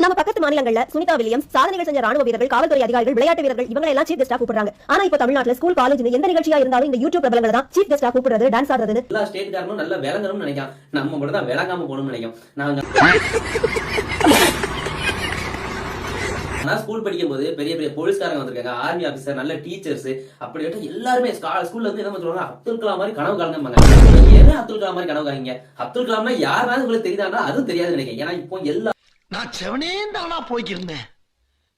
நம்ம பக்கத்து மாநிலங்கள்ல சுனிதா வில்லியம்ஸ், சாதனைகள் செஞ்ச ராணுவ வீரர்கள், காவல்துறை அதிகாரிகள், விளையாட்டு வீரர்கள் இவங்க எல்லாம் சீஃப் கெஸ்டா கூப்பிடுறாங்க. ஆனா இப்ப தமிழ்நாட்டுல ஸ்கூல், காலேஜ் எந்த நிகழ்ச்சியா இருந்தாலும் இந்த யூடியூப் பிரபலங்களை தான் சீஃப் கெஸ்டா கூப்பிடுறது, டான்ஸ் ஆடுறது. எல்லா ஸ்டேட்காரனும் நல்ல விளங்கணும்னு நினைக்கிறேன். நம்ம மட்டும் தான் விளங்காம போகணும்னு நினைக்கிறோம். நான் ஸ்கூல் படிக்கும் போது பெரிய பெரிய போலீஸ்காரங்க வந்திருக்காங்க, ஆர்மி ஆபீசர், நல்ல டீச்சர்ஸ், அப்படி எல்லாருமே ஸ்கூல்ல இருந்து என்ன சொல்லுவாங்க, அப்துல் கலாம் மாதிரி கனவு காணுங்க. ஏன் அப்துல் கலாம் மாதிரி கனவு காணுங்க? அப்துல் கலாம்னா யாருனாலும் உங்களுக்கு தெரியுதானா? அதுவும் தெரியாது நினைக்கிறேன். ஏன்னா இப்போ எல்லா நான் செவனேந்தானா போய்க்கிருந்தேன்.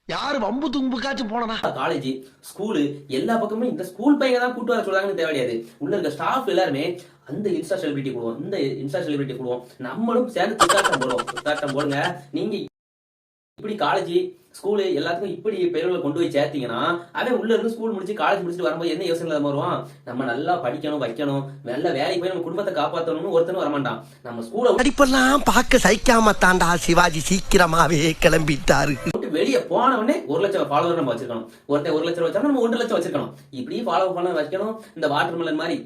யாரு வம்பு தும்புக்காச்சும் போனா காலேஜ், ஸ்கூலு எல்லா பக்கமும் இந்த ஸ்கூல் பையன் தான் கூட்டு வர சொல்றாங்கன்னு தேவையாது. உள்ள இருக்க ஸ்டாஃப் எல்லாருமே அந்த இன்ஸ்டா செலிபிரிட்டி கூடுவோம், இந்த இன்ஸ்டா செலிபிரிட்டி கூடுவோம், நம்மளும் சேர்ந்து துத்தாட்டம் போடுவோம். துத்தாட்டம் போடுங்க. நீங்க இப்படி காலேஜ், ஸ்கூலு எல்லாத்துக்கும் இப்படி பெயர்களை கொண்டு போய் சேர்த்தீங்கன்னா அவன் உள்ள இருந்து ஸ்கூல் முடிச்சு காலேஜ் முடிச்சுட்டு வரும்போது என்ன யோசனை இல்லாம வருவான்? நம்ம நல்லா படிக்கணும், வைக்கணும், நல்ல வேலைக்கு போய் நம்ம குடும்பத்தை காப்பாற்றணும்னு ஒருத்தனும் வரமாட்டான். நம்ம ஸ்கூலை படிப்பெல்லாம் பார்க்க சகிக்காம தாண்டா சிவாஜி சீக்கிரமாவே கிளம்பிட்டாரு. வெளியே போனவனே 1 லட்சம் ஃபாலோவர் நம்ம வச்சிருக்கணும். ஒருத்தர் 1 லட்சம் வச்சா நம்ம 1.5 லட்சம் வச்சிருக்கணும். இப்படி ஃபாலோ பண்ண வைக்கணும். இந்த வாட்டர் மெலன் மாதிரி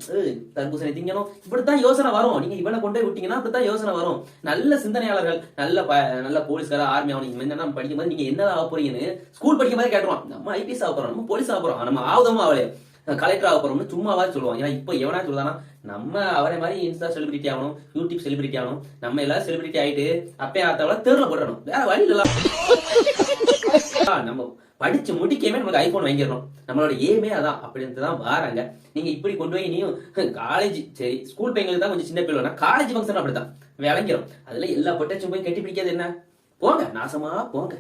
தர்பூசணி திங்கணும். இப்படித்தான் யோசனை வரும். நீங்க இவனை கொண்டு போய் விட்டீங்கன்னா அப்படித்தான் யோசனை வரும். நல்ல சிந்தனையாளர்கள், நல்ல போலீஸ்கார, ஆர்மி ஆகணும். நம்ம படிக்கும் போது நீங்க என்ன ஆக போறீங்கன்னு ஸ்கூல் படிக்கும் போது கேட்டுருவோம். நம்ம ஐபிஎஸ் ஆக போறோம், நம்ம போலீஸ் ஆக போறோம், நம்ம ஆகுதமா அவளே கலெக்டர் ஆக போறோம்னு சும்மாவாது சொல்லுவோம். ஏன்னா இப்போ எவனா சொல்லுதானா நம்ம அவரை மாதிரி இன்ஸ்டா செலிபிரிட்டி ஆகணும், யூடியூப் செலிபிரிட்டி ஆகணும், நம்ம எல்லாரும் செலிபிரிட்டி ஆயிட்டு அப்பே ஆத்தவள தேர்ல போடணும். வேற வழி இல்ல. நம்ம படிச்சு முடிக்கவே நமக்கு ஐபோன் வாங்கிடணும். நம்மளோட ஏமே அதான். அப்படின்ட்டு தான் வாராங்க. நீங்க இப்படி கொண்டு போய் நீயும் காலேஜ், சரி ஸ்கூல் பையங்களுக்கு தான் கொஞ்சம் சின்ன பிள்ளை, காலேஜ் ஃபங்க்ஷன் அப்படித்தான் விளங்கிடும். அதுல எல்லா பொட்டாச்சும் போய் கட்டி பிடிக்காது என்ன? போங்க, நாசமா போங்க.